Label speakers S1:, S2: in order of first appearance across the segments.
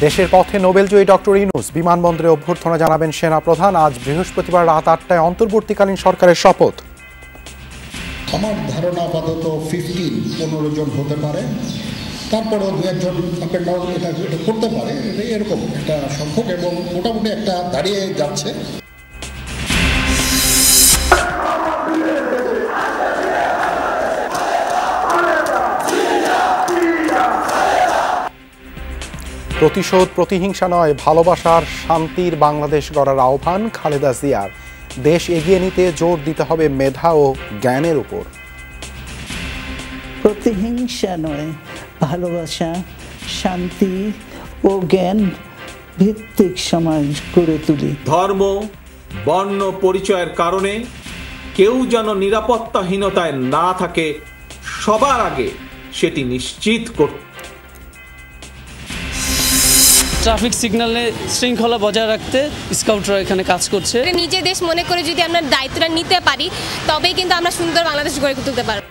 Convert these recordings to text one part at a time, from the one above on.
S1: দেশের পথে নোবেলজয়ী ডক্টর ইউনূস বিমানবন্দরে অভ্যর্থনা জানাবেন সেনাপ্রধান। আজ বৃহস্পতিবার রাত 8টায় অন্তর্বর্তীকালীন সরকারের শপথ।
S2: আমার ধারণা আপাতত 15 জন হতে পারে, তারপরেও 2-1 জন আপ অ্যান্ড ডাউন এটা করতে পারে, এরকম একটা সংখ্যক এবং মোটামুটি একটা দাঁড়িয়ে যাচ্ছে।
S1: প্রতিশোধ প্রতিহিংসা নয়, ভালোবাসার শান্তির বাংলাদেশ গড়ার আহ্বান খালেদা জিয়ার। দেশ এগিয়ে নিতে জোর দিতে হবে মেধা ও জ্ঞানের উপর।
S3: প্রতিহিংসা নয়, ভালোবাসা, শান্তি ও জ্ঞান ভিত্তিক সমাজ গড়ে তুলি।
S4: ধর্ম, বর্ণ পরিচয়ের কারণে কেউ যেন নিরাপত্তাহীনতায় না থাকে, সবার আগে সেটি নিশ্চিত করতে।
S5: ট্রাফিক সিগন্যালে শৃঙ্খলা বজায় রাখতে স্কাউটরা এখানে কাজ করছে।
S6: নিজের দেশ মনে করে যদি আমরা দায়িত্বটা নিতে পারি, তবেই কিন্তু আমরা সুন্দর বাংলাদেশ গড়ে তুলতে পারব।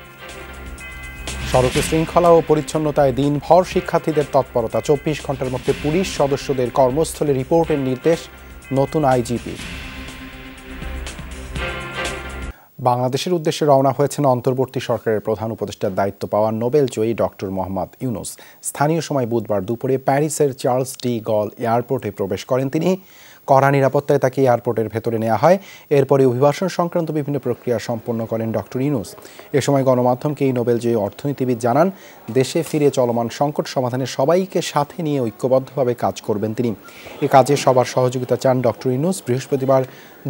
S1: সড়কে শৃঙ্খলা ও পরিচ্ছন্নতায় দিনভর শিক্ষার্থীদের তৎপরতা। 24 ঘন্টার মধ্যে পুলিশ সদস্যদের কর্মস্থলে রিপোর্টের নির্দেশ নতুন আইজিপি। বাংলাদেশের উদ্দেশ্যে রওনা হয়েছেন অন্তর্বর্তী সরকারের প্রধান উপদেষ্টার দায়িত্ব পাওয়া নোবেলজয়ী ডক্টর মোহাম্মদ ইউনূস। স্থানীয় সময় বুধবার দুপুরে প্যারিসের চার্লস ডি গল এয়ারপোর্টে প্রবেশ করেন তিনি। কড়া নিরাপত্তায় তাকে এয়ারপোর্টের ভেতরে নেওয়া হয়। এরপরে অভিবাসন সংক্রান্ত বিভিন্ন প্রক্রিয়া সম্পন্ন করেন ডক্টর ইউনূস। এ সময় গণমাধ্যমকে এই নোবেলজয়ী অর্থনীতিবিদ জানান, দেশে ফিরে চলমান সংকট সমাধানে সবাইকে সাথে নিয়ে ঐক্যবদ্ধভাবে কাজ করবেন তিনি। এ কাজে সবার সহযোগিতা চান ডক্টর ইউনূস। বৃহস্পতিবার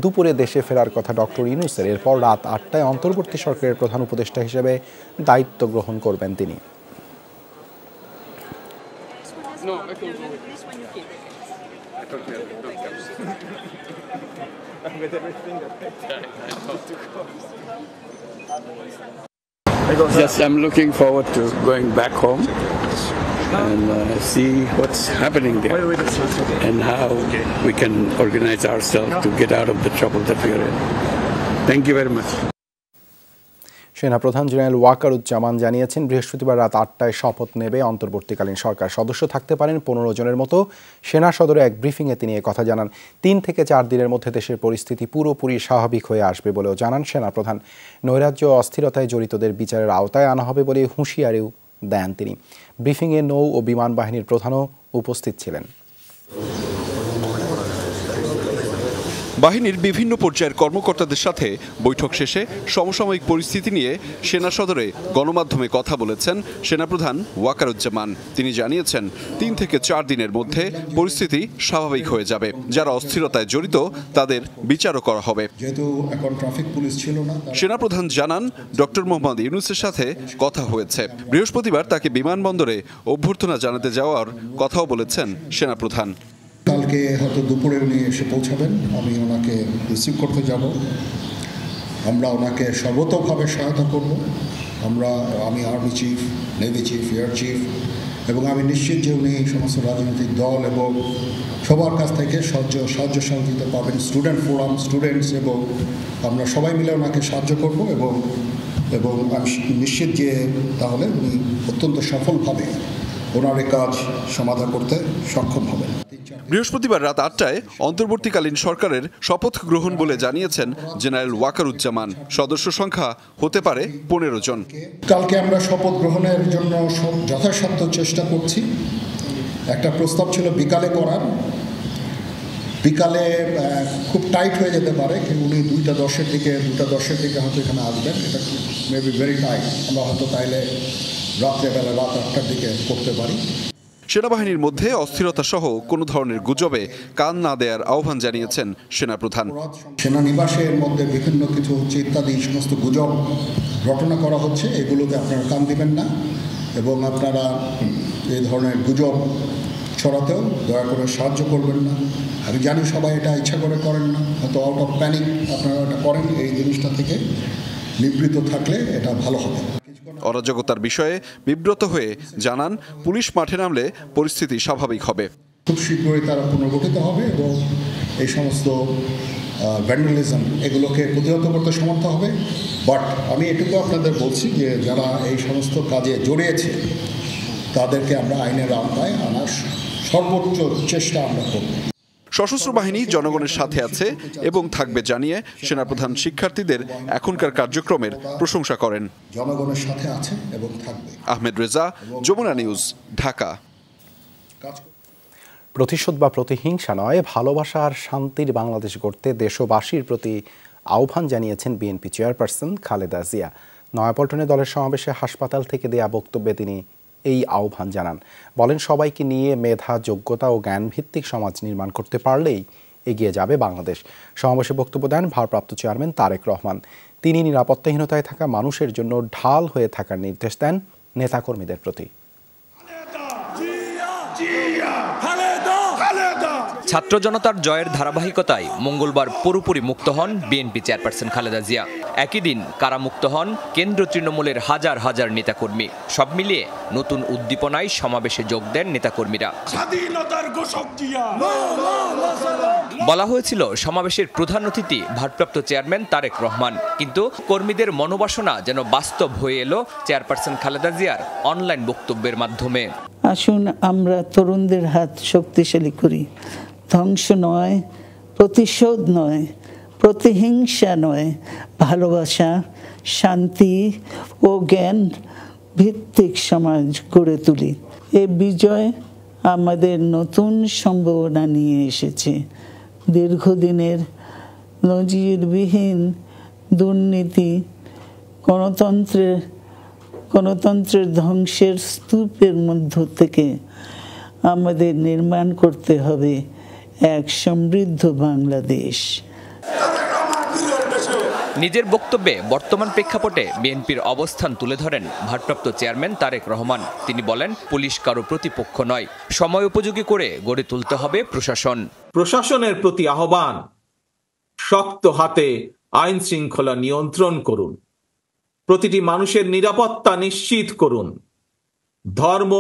S1: দুপুরে দেশে ফেরার কথা ডক্টর ইউনূসের। এরপর রাত 8টায় অন্তর্বর্তী সরকারের প্রধান উপদেষ্টা হিসেবে দায়িত্ব গ্রহণ করবেন তিনি।
S7: Yes, I'm looking forward to going back home and see what's happening there and how we can organize ourselves to get out of the trouble that we are in. Thank you very much.
S1: সেনাপ্রধান general Wakeruzzaman জানিয়েছেন, বৃহস্পতিবার রাত 8টায় শপথ নেবে অন্তর্বর্তীকালীন সরকার। সদস্য থাকতে পারেন 15 জনের মতো। সেনা সদরে এক ব্রিফিংয়ে তিনি কথা জানান। 3 থেকে 4 দিনের মধ্যে দেশের পরিস্থিতি পুরোপুরি স্বাভাবিক হয়ে আসবে বলেও জানান সেনাপ্রধান। নৈরাজ্য ও অস্থিরতায় জড়িতদের বিচারের আওতায় আনা হবে বলে হুঁশিয়ারিও দেন তিনি। ব্রিফিংয়ে নৌ ও বিমান বাহিনীর প্রধানও উপস্থিত ছিলেন।
S8: বাহিনীর বিভিন্ন পর্যায়ের কর্মকর্তাদের সাথে বৈঠক শেষে সমসাময়িক পরিস্থিতি নিয়ে সেনা সদরে গণমাধ্যমে কথা বলেছেন সেনাপ্রধান ওয়াকারুজ্জামান। তিনি জানিয়েছেন, 3 থেকে 4 দিনের মধ্যে পরিস্থিতি স্বাভাবিক হয়ে যাবে। যারা অস্থিরতায় জড়িত তাদের বিচারও করা হবে।
S2: যেহেতু এখন ট্রাফিক পুলিশ ছিল না,
S8: সেনাপ্রধান জানান, ডক্টর মোহাম্মদ ইউনূসের সাথে কথা হয়েছে। বৃহস্পতিবার তাকে বিমানবন্দরে অভ্যর্থনা জানাতে যাওয়ার কথাও বলেছেন সেনাপ্রধান।
S2: কালকে হয়তো দুপুরে উনি এসে পৌঁছাবেন, আমি ওনাকে রিসিভ করতে যাব। আমরা ওনাকে সর্বতোভাবে সহায়তা করব। আমি army chief, navy chief, air chief, এবং আমি নিশ্চিত যে উনি সমস্ত রাজনৈতিক দল এবং সবার কাছ থেকে সাহায্য সহযোগিতা পাবেন। স্টুডেন্ট ফোরাম, স্টুডেন্টস, এবং আমরা সবাই মিলে ওনাকে সাহায্য করব এবং আমি নিশ্চিত যে তাহলে উনি অত্যন্ত সফলভাবে ওনার এই কাজ সমাধান করতে সক্ষম হবেন।
S8: বৃহস্পতিবার রাত 8টায় অন্তর্বর্তীকালীন সরকারের শপথ গ্রহণ বলে জানিয়েছেন জেনারেল ওয়াকারুজ্জামান। সদস্য সংখ্যা হতে পারে 15 জন।
S2: কালকে আমরা শপথ গ্রহণের জন্য যথাসাধ্য চেষ্টা করছি। একটা প্রস্তাব ছিল বিকালে করার, বিকালে খুব টাইট হয়ে যেতে পারে। উনি 2:10-এর দিকে হয়তো এখানে আসবেন। এটা মেবি ভেরি টাইট। আমরা হয়তো তাইলে রাত্রেবেলা রাত 8টার দিকে করতে পারি।
S8: সেনাবাহিনীর মধ্যে অস্থিরতা সহ কোনো ধরনের গুজবে কান না দেওয়ার আহ্বান জানিয়েছেন সেনাপ্রধান।
S2: সেনানিবাসের মধ্যে বিভিন্ন কিছু হচ্ছে ইত্যাদি সমস্ত গুজব রটনা করা হচ্ছে, এগুলোকে আপনারা কান দিবেন না এবং আপনারা এই ধরনের গুজব ছড়াতেও দয়া করে সাহায্য করবেন না। আমি জানি সবাই এটা ইচ্ছা করে করেন না, হয়তো আউট অফ প্যানিক আপনারা এটা করেন। এই জিনিসটা থেকে নিবৃত্ত থাকলে এটা ভালো হবে।
S8: অরাজকতার বিষয়ে বিব্রত হয়ে জানান, পুলিশ মাঠে নামলে পরিস্থিতি স্বাভাবিক হবে।
S2: খুব শীঘ্রই তারা পুনর্গঠিত হবে এবং এই সমস্ত ভ্যান্ডালিজম এগুলোকে প্রতিহত করতে সমর্থ হবে। বাট আমি এটুকু আপনাদের বলছি যে যারা এই সমস্ত কাজে জড়িয়েছে তাদেরকে আমরা আইনের আওতায় আনার সর্বোচ্চ চেষ্টা আমরা করব।
S8: সশস্ত্র বাহিনী জনগণের সাথে আছে এবং থাকবে জানিয়ে সেনাপ্রধান শিক্ষার্থীদের এখনকার কার্যক্রমের প্রশংসা করেন।
S2: জনগণের সাথে আছে এবং থাকবে।
S8: আহমেদ রেজা, যমুনা নিউজ, ঢাকা।
S1: প্রতিশোধ বা প্রতিহিংসা নয়, ভালোবাসা আর শান্তির বাংলাদেশ গড়তে দেশবাসীর প্রতি আহ্বান জানিয়েছেন বিএনপি চেয়ারপারসন খালেদা জিয়া। নয়াপল্টনে দলের সমাবেশে হাসপাতাল থেকে দেয়া বক্তব্যে তিনি এই আহ্বান জানান। বলেন, সবাইকে নিয়ে মেধা, যোগ্যতা ও জ্ঞানভিত্তিক সমাজ নির্মাণ করতে পারলেই এগিয়ে যাবে বাংলাদেশ। সমাবেশে বক্তব্য দেন ভারপ্রাপ্ত চেয়ারম্যান তারেক রহমান। তিনি নিরাপত্তাহীনতায় থাকা মানুষের জন্য ঢাল হয়ে থাকার নির্দেশ দেন নেতাকর্মীদের প্রতি।
S9: ছাত্র জনতার জয়ের ধারাবাহিকতায় মঙ্গলবার পুরোপুরি মুক্ত হন বিএনপি চেয়ারপারসন খালেদা জিয়া। একই দিন কারামুক্ত হন কেন্দ্র তৃণমূলের হাজার হাজার নেতাকর্মী। সব মিলিয়ে নতুন উদ্দীপনায় সমাবেশে যোগ দেন নেতাকর্মীরা। বলা হয়েছিল সমাবেশের প্রধান অতিথি ভারপ্রাপ্ত চেয়ারম্যান তারেক রহমান, কিন্তু কর্মীদের মনোবাসনা যেন বাস্তব হয়ে এলো চেয়ারপারসন খালেদা জিয়ার অনলাইন বক্তব্যের মাধ্যমে।
S3: আসুন আমরা তরুণদের হাত শক্তিশালী করি। ধ্বংস নয়, প্রতিশোধ নয়, প্রতিহিংসা নয়, ভালোবাসা, শান্তি ও জ্ঞান ভিত্তিক সমাজ গড়ে তুলি। এ বিজয় আমাদের নতুন সম্ভাবনা নিয়ে এসেছে। দীর্ঘদিনের নজিরবিহীন দুর্নীতি, গণতন্ত্রের ধ্বংসের স্তূপের মধ্য থেকে আমাদের নির্মাণ করতে হবে এক সমৃদ্ধ বাংলাদেশ।
S9: নিজের বক্তব্যে বর্তমান প্রেক্ষাপটে বিএনপির অবস্থান তুলে ধরেন ভারপ্রাপ্ত চেয়ারম্যান তারেক রহমান। তিনি বলেন, পুলিশ কারো প্রতিপক্ষ নয়, সময় উপযোগী করে গড়ে তুলতে হবে প্রশাসন।
S4: প্রশাসনের প্রতি আহ্বান, শক্ত হাতে আইন শৃঙ্খলা নিয়ন্ত্রণ করুন, প্রতিটি মানুষের নিরাপত্তা নিশ্চিত করুন। ধর্ম,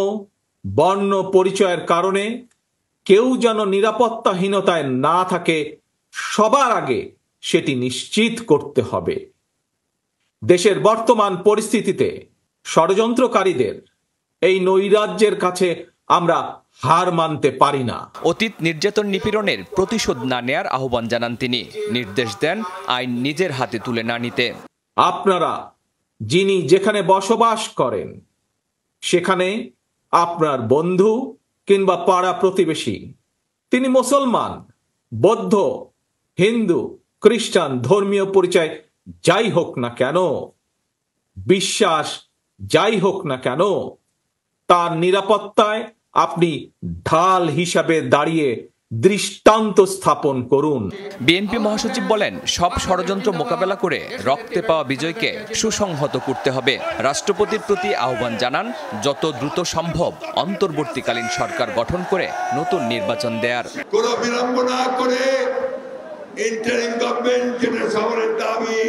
S4: বর্ণ পরিচয়ের কারণে কেউ যেন নিরাপত্তাহীনতায় না থাকে, সবার আগে সেটি নিশ্চিত করতে হবে। দেশের বর্তমান পরিস্থিতিতে ষড়যন্ত্রকারীদের এই নৈরাজ্যের কাছে আমরা হার মানতে পারি না।
S9: অতীত নির্যাতন নিপীড়নের প্রতিশোধ না নেয়ার আহ্বান জানান তিনি। নির্দেশ দেন আইন নিজের হাতে তুলে না নিতে।
S4: আপনারা যিনি যেখানে বসবাস করেন, সেখানে আপনার বন্ধু কিংবা পাড়া প্রতিবেশী, তিনি মুসলমান, বৌদ্ধ, হিন্দু, খ্রিস্টান, ধর্মীয় পরিচয় যাই হোক না কেন, বিশ্বাস যাই হোক না কেন, তার নিরাপত্তায় আপনি ঢাল হিসাবে দাঁড়িয়ে দৃষ্টান্ত স্থাপন করুন।
S9: বিএনপি মহাসচিব বলেন, সব ষড়যন্ত্র মোকাবেলা করে রক্তে পাওয়া বিজয়কে সুসংহত করতে হবে। রাষ্ট্রপতির প্রতি আহ্বান জানান যত দ্রুত সম্ভব অন্তর্বর্তীকালীন সরকার গঠন করে নতুন নির্বাচন দেয়ার।
S10: কোনো বিলম্ব না করে ইন্টারিম গভর্নমেন্ট, যেটা সবার দাবি,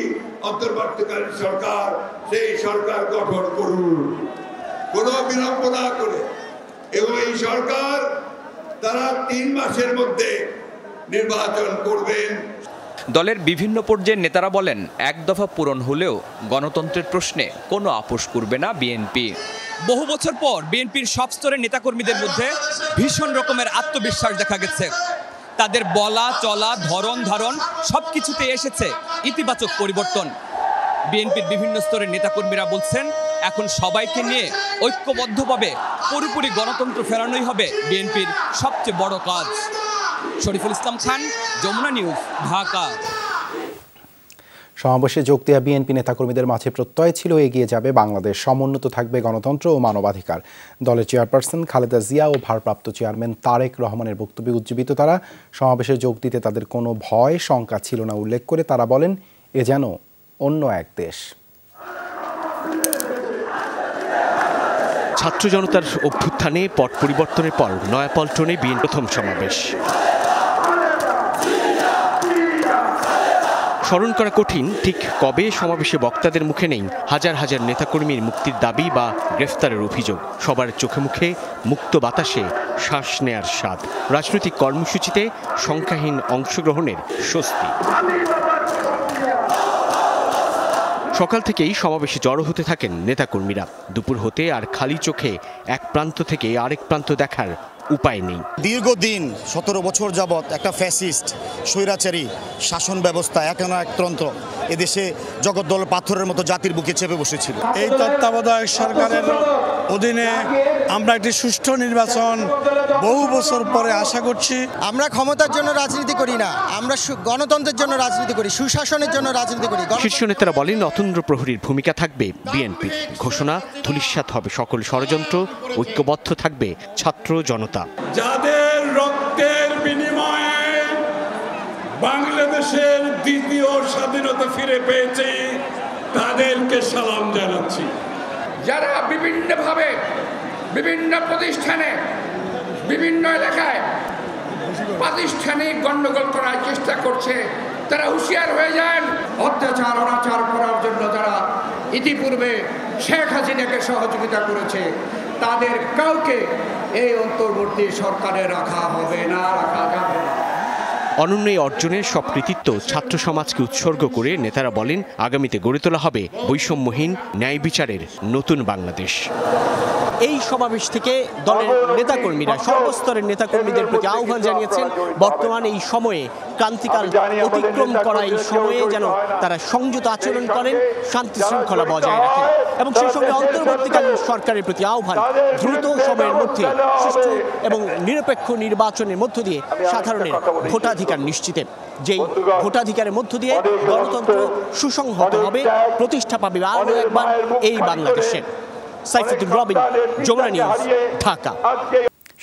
S10: অন্তর্বর্তীকালীন সরকার, সেই সরকার গঠন করুন কোনো বিলম্ব না করে। এবং এই সরকার তারা 3 মাসের মধ্যে নির্বাচন করবেন।
S9: দলের বিভিন্ন পর্যায়ের নেতারা বলেন, এক দফা পূরণ হলেও গণতন্ত্রের প্রশ্নে কোনো আপোষ করবে না বিএনপি। বহু বছর পর বিএনপির সব স্তরের নেতাকর্মীদের মধ্যে ভীষণ রকমের আত্মবিশ্বাস দেখা গেছে। তাদের বলা চলা, ধরন ধারণ সবকিছুতে এসেছে ইতিবাচক পরিবর্তন। বিএনপির বিভিন্ন স্তরের নেতাকর্মীরা বলছেন, এখন সবাইকে নিয়ে ঐক্যবদ্ধভাবে পুরোপুরি গণতন্ত্র ফেরানোই হবে বিএনপির সবচেয়ে বড় কাজ। শরীফুল ইসলাম খান, যমুনা নিউজ, ঢাকা।
S1: সমাবেশে যোগ দেওয়া বিএনপি নেতাকর্মীদের মাঝে প্রত্যয় ছিল, এগিয়ে যাবে বাংলাদেশ, সমুন্নত থাকবে গণতন্ত্র ও মানবাধিকার। দলের চেয়ারপারসন খালেদা জিয়া ও ভারপ্রাপ্ত চেয়ারম্যান তারেক রহমানের বক্তব্যে উজ্জীবিত তারা। সমাবেশে যোগ দিতে তাদের কোনো ভয় শঙ্কা ছিল না উল্লেখ করে তারা বলেন, এ যেন অন্য এক দেশ।
S11: ছাত্র জনতার অভ্যুত্থানে পট পরিবর্তনের পর নয়াপল্টনে বিএনপির প্রথম সমাবেশ। স্মরণ করা কঠিন ঠিক কবে সমাবেশে বক্তাদের মুখে নেই হাজার হাজার নেতাকর্মীর মুক্তির দাবি বা গ্রেফতারের অভিযোগ। সবার চোখে মুখে মুক্ত বাতাসে শ্বাস নেয়ার স্বাদ, রাজনৈতিক কর্মসূচিতে সংখ্যাহীন অংশগ্রহণের স্বস্তি। সকাল থেকেই সমাবেশে জড়ো হতে থাকেন নেতাকর্মীরা। দুপুর হতে আর খালি চোখে এক প্রান্ত থেকে আরেক প্রান্ত দেখার উপায় নেই।
S12: দীর্ঘদিন 17 বছর যাবৎ একটা ফ্যাসিস্ট স্বৈরাচারী শাসন ব্যবস্থা একতন্ত্র এদেশে জগদ্দল পাথরের মতো জাতির বুকে চেপে বসেছিল।
S13: এই তত্ত্বাবধায়ক সরকারের অধীনে আমরা একটি সুষ্ঠু নির্বাচন বহু বছর পরে আশা করছি।
S14: আমরা ক্ষমতার জন্য রাজনীতি করি না, আমরা গণতন্ত্রের জন্য রাজনীতি করি, সুশাসনের জন্য রাজনীতি করি।
S11: শীর্ষ নেতারা বলেন অতন্দ্র প্রহরীর ভূমিকা থাকবে বিএনপির। ঘোষণা ধূলিসাৎ হবে সকল ষড়যন্ত্র, ঐক্যবদ্ধ থাকবে ছাত্র জনতা।
S10: যাদের রক্তের বিনিময়ে বাংলাদেশের দ্বিতীয় স্বাধীনতা ফিরে পেয়েছে তাদেরকে সালাম জানাচ্ছি।
S15: যারা বিভিন্নভাবে বিভিন্ন প্রতিষ্ঠানে বিভিন্ন এলাকায় প্রাতিষ্ঠানিক গণ্ডগোল করার চেষ্টা করছে, তারা হুঁশিয়ার হয়ে যান। অত্যাচার অনাচার করার জন্য যারা ইতিপূর্বে শেখ হাসিনাকে সহযোগিতা করেছে তাদের কাউকে এই অন্তর্বর্তী সরকারে রাখা হবে না, রাখা যাবে না।
S11: অনন্য এই অর্জনের সব কৃতিত্ব ছাত্র সমাজকে উৎসর্গ করে নেতারা বলেন আগামীতে গড়ে তোলা হবে বৈষম্যহীন ন্যায় বিচারের নতুন বাংলাদেশ। এই সমাবেশ থেকে দলের নেতাকর্মীরা সর্বস্তরের নেতাকর্মীদের প্রতি আহ্বান জানিয়েছেন বর্তমান এই সময়ে ক্রান্তিকাল অতিক্রম করা এই সময়ে যেন তারা সংযত আচরণ করেন, শান্তি শৃঙ্খলা বজায় রাখেন এবং সেই সঙ্গে অন্তর্বর্তীকালীন সরকারের প্রতি আহ্বান দ্রুত সময়ের মধ্যে সুষ্ঠু এবং নিরপেক্ষ নির্বাচনের মধ্য দিয়ে সাধারণের ভোটাধিকার নিশ্চিতে। যেই ভোটাধিকারের মধ্য দিয়ে গণতন্ত্র সুসংহত হবে, প্রতিষ্ঠা পাবে আরও একবার এই বাংলাদেশে। সাইফুদ্দিন রবিন, যমুনা নিউজ, ঢাকা।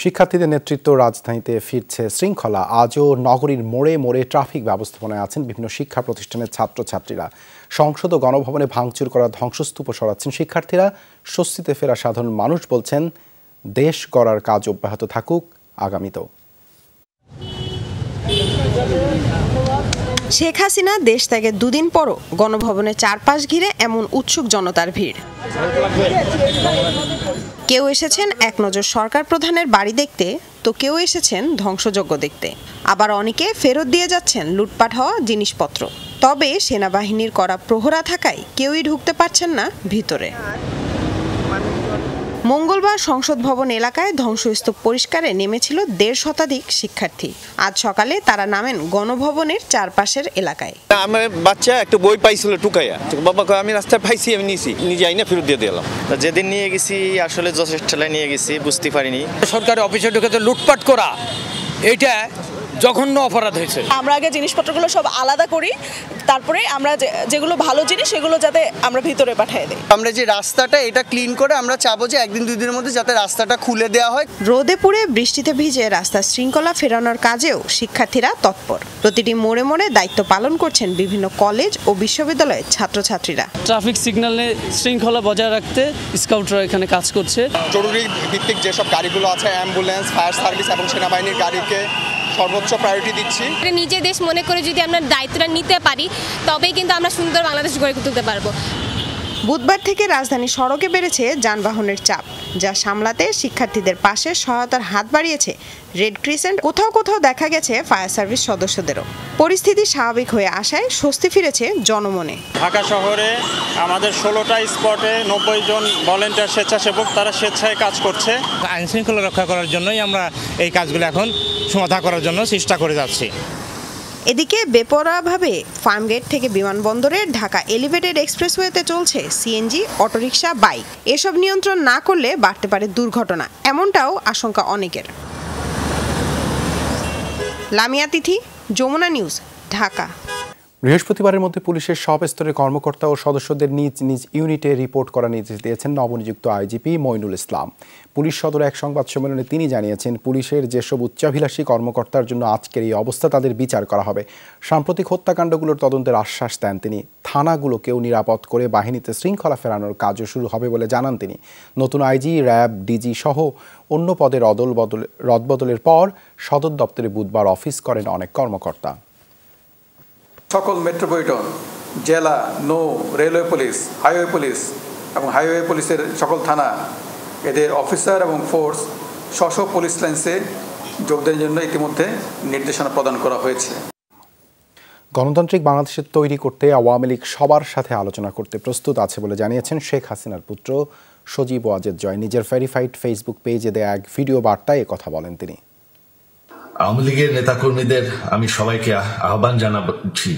S1: শিক্ষার্থীদের নেতৃত্ব রাজধানীতে ফিরছে শৃঙ্খলা। আজও নগরীর মোড়ে মোড়ে ট্রাফিক ব্যবস্থাপনায় আছেন বিভিন্ন শিক্ষা প্রতিষ্ঠানের ছাত্রছাত্রীরা। সংসদ ও গণভবনে ভাঙচুর করা ধ্বংসস্তূপ সরাচ্ছেন শিক্ষার্থীরা। স্বস্তিতে ফেরা সাধারণ মানুষ বলছেন দেশ গড়ার কাজ অব্যাহত থাকুক আগামীতেও।
S16: শেখ হাসিনা দেশ থেকে দুদিন পরও গণভবনের চারপাশ ঘিরে এমন উৎসুক জনতার ভিড়। কেউ এসেছেন এক নজর সরকার প্রধানের বাড়ি দেখতে, তো কেউ এসেছেন ধ্বংসযজ্ঞ দেখতে। আবার অনেকে ফেরত দিয়ে যাচ্ছেন লুটপাট হওয়া জিনিসপত্র। তবে সেনাবাহিনীর কড়া প্রহরা থাকায় কেউই ঢুকতে পারছেন না ভিতরে। মঙ্গলবার সংসদ ভবন এলাকায় ধ্বংসস্তূপ পরিষ্কারে নেমেছিল 1.5 শতাধিক শিক্ষার্থী। আজ সকালে তারা নামেন গণভবনের চারপাশের এলাকায়।
S17: আমার বাচ্চা একটা বই পাইছিল টুকাইয়া, বাবা আমি রাস্তায় পাইছি, আমি নিয়েছি, নিজে আইনা ফেরত দিয়ে দিলাম।
S18: যেদিন নিয়ে গেছি আসলে যথেষ্ট নিয়ে গেছি, বুঝতে পারিনি।
S19: সরকারি অফিসে ঢুকে লুটপাট করা এটা জঘন্য অপরাধ হয়েছে।
S20: আমরা আগে জিনিসপত্রগুলো সব আলাদা করি, তারপরে আমরা যেগুলো ভালো জিনিস সেগুলো যাতে আমরা ভিতরে পাঠিয়ে দিই।
S14: আমরা যে রাস্তাটা এটা ক্লিন করে আমরা চাবো যে 1-2 দিনের মধ্যে যাতে রাস্তাটা খুলে দেওয়া হয়।
S16: রোদে পুড়ে বৃষ্টিতে ভিজে রাস্তার শৃঙ্খলা ফেরানোর কাজেও শিক্ষার্থীরা তৎপর। প্রতিটি মোড়ে মোড়ে দায়িত্ব পালন করছেন বিভিন্ন কলেজ ও বিশ্ববিদ্যালয়ের ছাত্রছাত্রীরা।
S5: ট্রাফিক সিগন্যালে শৃঙ্খলা বজায় রাখতে স্কাউটরা এখানে কাজ করছে।
S21: জরুরি ভিত্তিক যেসব গাড়িগুলো আছে, অ্যাম্বুলেন্স, ফায়ার সার্ভিস এবং সেনাবাহিনীর গাড়িকে সর্বোচ্চ প্রায়োরিটি দিচ্ছি।
S6: নিজের দেশ মনে করে যদি আমরা দায়িত্বটা নিতে পারি তবেই কিন্তু আমরা সুন্দর বাংলাদেশ গড়ে তুলতে পারবো।
S16: বুধবার থেকে রাজধানী সড়কে বেড়েছে যানবাহনের চাপ, যা সামলাতে শিক্ষার্থীদের পাশে সহায়তার হাত বাড়িয়েছে রেড ক্রিসেন্ট। কোথাও কোথাও দেখা গেছে ফায়ার সার্ভিস সদস্যদেরও। পরিস্থিতি স্বাভাবিক হয়ে আসায় স্বস্তি ফিরেছে জনমনে।
S22: ঢাকা শহরে আমাদের 16টা স্পটে 90 জন ভলেন্টিয়ার স্বেচ্ছাসেবক তারা স্বেচ্ছায় কাজ করছে।
S23: আইন শৃঙ্খলা রক্ষা করার জন্যই আমরা এই কাজগুলো এখন সমাধা করার জন্য চেষ্টা করে যাচ্ছি।
S16: এদিকে বেপরোয়াভাবে ফার্মগেট থেকে বিমানবন্দরে ঢাকা এলিভেটেড এক্সপ্রেসওয়েতে চলছে সিএনজি, অটোরিকশা, বাইক। এসব নিয়ন্ত্রণ না করলে বাড়তে পারে দুর্ঘটনা, এমনটাও আশঙ্কা অনেকের। লামিয়া তিথি, যমুনা নিউজ, ঢাকা।
S1: বৃহস্পতিবারের মধ্যে পুলিশের সব স্তরের কর্মকর্তা ও সদস্যদের নিজ নিজ ইউনিটে রিপোর্ট করার নির্দেশ দিয়েছেন নবনিযুক্ত আইজিপি মইনুল ইসলাম। পুলিশ সদরে এক সংবাদ সম্মেলনে তিনি জানিয়েছেন, পুলিশের যেসব উচ্চাভিলাষী কর্মকর্তার জন্য আজকের এই অবস্থা তাদের বিচার করা হবে। সাম্প্রতিক হত্যাকাণ্ডগুলোর তদন্তের আশ্বাস দেন তিনি। থানাগুলোকেও নিরাপদ করে বাহিনীতে শৃঙ্খলা ফেরানোর কাজও শুরু হবে বলে জানান তিনি। নতুন আইজি, র্যাব, ডিজি সহ অন্য পদের রদবদলের পর সদর দপ্তরে বুধবার অফিস করেন অনেক কর্মকর্তা।
S24: সকল মেট্রোপলিটন, জেলা, নৌ, রেলওয়ে পুলিশ, হাইওয়ে পুলিশ এবং হাইওয়ে পুলিশের সকল থানা এদের অফিসার এবং ফোর্স স্ব পুলিশ লাইন্সে যোগদানের জন্য ইতিমধ্যে নির্দেশনা প্রদান করা হয়েছে।
S1: গণতান্ত্রিক বাংলাদেশের তৈরি করতে আওয়ামী লীগ সবার সাথে আলোচনা করতে প্রস্তুত আছে বলে জানিয়েছেন শেখ হাসিনার পুত্র সজীব ওয়াজেদ জয়। নিজের ভেরিফাইড ফেসবুক পেজে দেয়া এক ভিডিও বার্তায় কথা বলেন তিনি।
S2: আওয়ামী লীগের নেতাকর্মীদের আমি সবাইকে আহ্বান জানাচ্ছি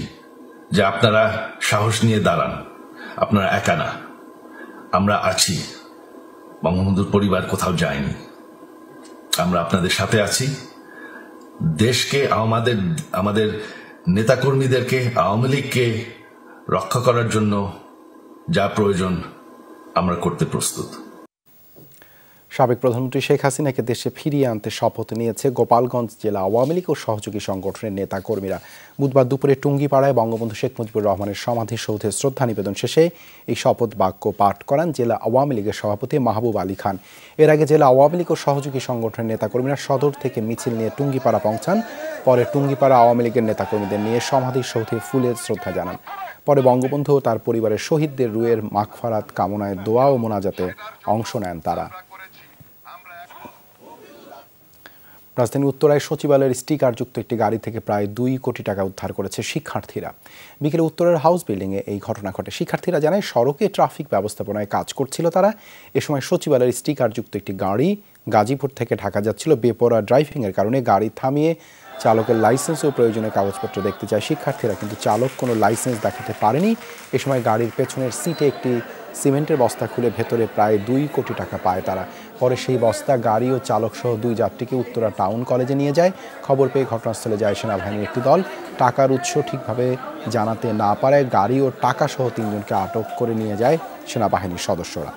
S2: যে আপনারা সাহস নিয়ে দাঁড়ান, আপনারা একা না, আমরা আছি। বঙ্গবন্ধুর পরিবার কোথাও যায়নি, আমরা আপনাদের সাথে আছি। দেশকে আমাদের নেতাকর্মীদেরকে, আওয়ামী লীগকে রক্ষা করার জন্য যা প্রয়োজন আমরা করতে প্রস্তুত।
S1: সাবেক প্রধানমন্ত্রী শেখ হাসিনাকে দেশে ফিরিয়ে আনতে শপথ নিয়েছে গোপালগঞ্জ জেলা আওয়ামী লীগ ও সহযোগী সংগঠনের নেতাকর্মীরা। বুধবার দুপুরে টুঙ্গিপাড়ায় বঙ্গবন্ধু শেখ মুজিবুর রহমানের সমাধিসৌধে শ্রদ্ধা নিবেদন শেষে এই শপথ বাক্য পাঠ করান জেলা আওয়ামী লীগের সভাপতি মাহবুব আলী খান। এর আগে জেলা আওয়ামী লীগ ও সহযোগী সংগঠনের নেতাকর্মীরা সদর থেকে মিছিল নিয়ে টুঙ্গিপাড়া পৌঁছান। পরে টুঙ্গিপাড়া আওয়ামী লীগের নেতাকর্মীদের নিয়ে সমাধিসৌধে ফুলের শ্রদ্ধা জানান। পরে বঙ্গবন্ধু ও তার পরিবারের শহীদদের রুহের মাগফিরাত কামনায় দোয়া ও মোনাজাতে অংশ নেন তারা। রাজধানী উত্তরায় সচিবালয়ের স্টিকারযুক্ত একটি গাড়ি থেকে প্রায় 2 কোটি টাকা উদ্ধার করেছে শিক্ষার্থীরা। বিকেলে উত্তরের হাউস বিল্ডিংয়ে এই ঘটনা ঘটে। শিক্ষার্থীরা জানায় সড়কে ট্রাফিক ব্যবস্থাপনায় কাজ করছিল তারা। এ সময় সচিবালয়ের স্টিকারযুক্ত একটি গাড়ি গাজীপুর থেকে ঢাকা যাচ্ছিল। বেপরোয়া ড্রাইভিংয়ের কারণে গাড়ি থামিয়ে চালকের লাইসেন্স ও প্রয়োজনীয় কাগজপত্র দেখতে চায় শিক্ষার্থীরা, কিন্তু চালক কোনো লাইসেন্স দেখাতে পারেনি। এ সময় গাড়ির পেছনের সিটে একটি সিমেন্টের বস্তা খুলে ভেতরে প্রায় 2 কোটি টাকা পায় তারা। পরে সেই বস্তা গাড়ি ও চালক সহ 2 যাত্রীকে উত্তরা টাউন কলেজে নিয়ে যায়। খবর পেয়ে ঘটনাস্থলে যায় সেনাবাহিনীর একটি দল। টাকার উৎস ঠিকভাবে জানাতে না পারায় গাড়ি ও টাকা সহ 3 জনকে আটক করে নিয়ে যায় সেনাবাহিনীর সদস্যরা।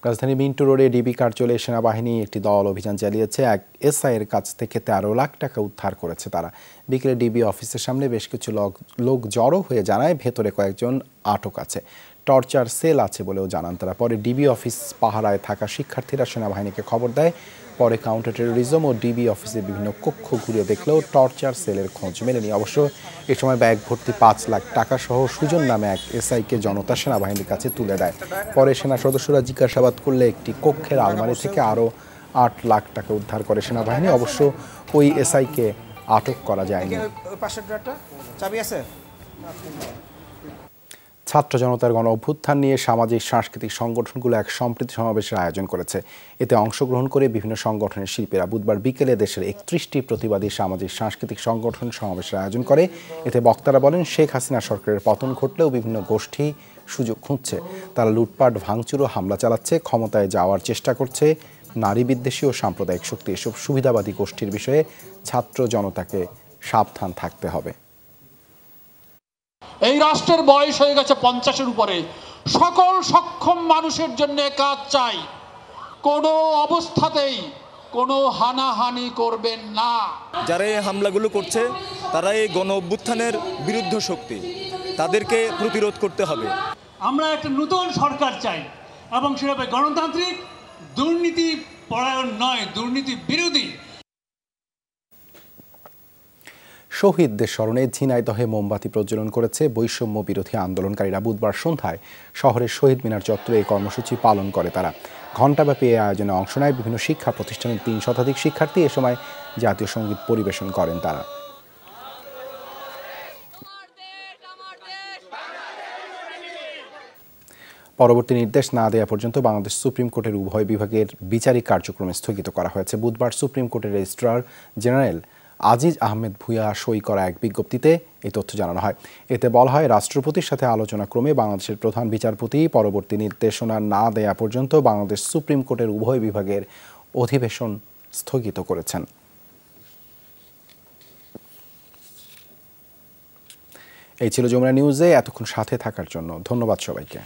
S1: রাজধানী মিন্টু রোডে ডিবি কার্যালয়ে সেনাবাহিনী একটি দল অভিযান চালিয়েছে। এক এসআইয়ের কাছ থেকে 13 লাখ টাকা উদ্ধার করেছে তারা। বিকেলে ডিবি অফিসের সামনে বেশ কিছু লোক জড়ো হয়ে জানায় ভেতরে কয়েকজন আটক আছে, টর্চার সেল আছে বলেও জানান তারা। পরে ডিবি অফিস পাহারায় থাকা শিক্ষার্থীরা সেনাবাহিনীকে খবর দেয়। পরে কাউন্টার টেরোরিজম ও ডিবি অফিসের বিভিন্ন কক্ষ ঘুরে দেখলেও টর্চার সেলের খোঁজ মেলেনি। অবশ্য এ সময় ব্যাগ ভর্তি 5 লাখ টাকা সহ সুজন নামে এক এসআইকে জনতা সেনাবাহিনীর কাছে তুলে দেয়। পরে সেনা সদস্যরা জিজ্ঞাসাবাদ করলে একটি কক্ষের আলমারি থেকে আরও 8 লাখ টাকা উদ্ধার করে সেনাবাহিনী। অবশ্য ওই এসআইকে আটক করা যায়নি। ছাত্র জনতার গণ অভ্যুত্থান নিয়ে সামাজিক সাংস্কৃতিক সংগঠনগুলো এক সম্প্রীতি সমাবেশের আয়োজন করেছে। এতে অংশগ্রহণ করে বিভিন্ন সংগঠনের শিল্পীরা বুধবার বিকেলে দেশের 31টি প্রতিবাদী সামাজিক সাংস্কৃতিক সংগঠন সমাবেশের আয়োজন করে। এতে বক্তারা বলেন, শেখ হাসিনা সরকারের পতন ঘটলেও বিভিন্ন গোষ্ঠী সুযোগ খুঁজছে। তারা লুটপাট, ভাঙচুর ও হামলা চালাচ্ছে, ক্ষমতায় যাওয়ার চেষ্টা করছে। নারী বিদ্বেষী ও সাম্প্রদায়িক শক্তি এসব সুবিধাবাদী গোষ্ঠীর বিষয়ে ছাত্র জনতাকে সাবধান থাকতে হবে।
S3: এই রাষ্ট্রের বয়স হয়ে গেছে 50-এর উপরে। সকল সক্ষম মানুষের জন্য কাজ চাই। কোনো অবস্থাতেই কোনো হানাহানি করবেন না।
S7: যারা এই হামলাগুলো করছে তারা এই গণ অভ্যুত্থানের বিরুদ্ধ শক্তি, তাদেরকে প্রতিরোধ করতে হবে।
S8: আমরা একটা নতুন সরকার চাই এবং সেটা গণতান্ত্রিক, দুর্নীতি পরায়ণ নয়, দুর্নীতি বিরোধী।
S1: শহীদদের স্মরণে ঝিনাইদহে মোমবাতি প্রজ্বলন করেছে বৈষম্য বিরোধী আন্দোলনকারীরা। বুধবার সন্ধ্যায় শহরের শহীদ মিনার চত্বরে এই কর্মসূচি পালন করে তারা। ঘণ্টাব্যাপী এই আয়োজনে অংশ নেয় বিভিন্ন শিক্ষা প্রতিষ্ঠানের 3 শতাধিক শিক্ষার্থী। এ সময় জাতীয় সঙ্গীত পরিবেশন করেন তারা। পরবর্তী নির্দেশ না দেওয়া পর্যন্ত বাংলাদেশ সুপ্রিম কোর্টের উভয় বিভাগের বিচারিক কার্যক্রম স্থগিত করা হয়েছে। বুধবার সুপ্রিম কোর্টের রেজিস্ট্রার জেনারেল আজিজ আহমেদ ভূঁইয়া সই করা এক বিজ্ঞপ্তিতে এই তথ্য জানানো হয়। এতে বলা হয়, রাষ্ট্রপতির সাথে আলোচনা ক্রমে বাংলাদেশের প্রধান বিচারপতি পরবর্তী নির্দেশনা না দেয়া পর্যন্ত বাংলাদেশ সুপ্রিম কোর্টের উভয় বিভাগের অধিবেশন স্থগিত করেছেন। এই ছিল যমুনা নিউজে। এতক্ষণ সাথে থাকার জন্য ধন্যবাদ সবাইকে।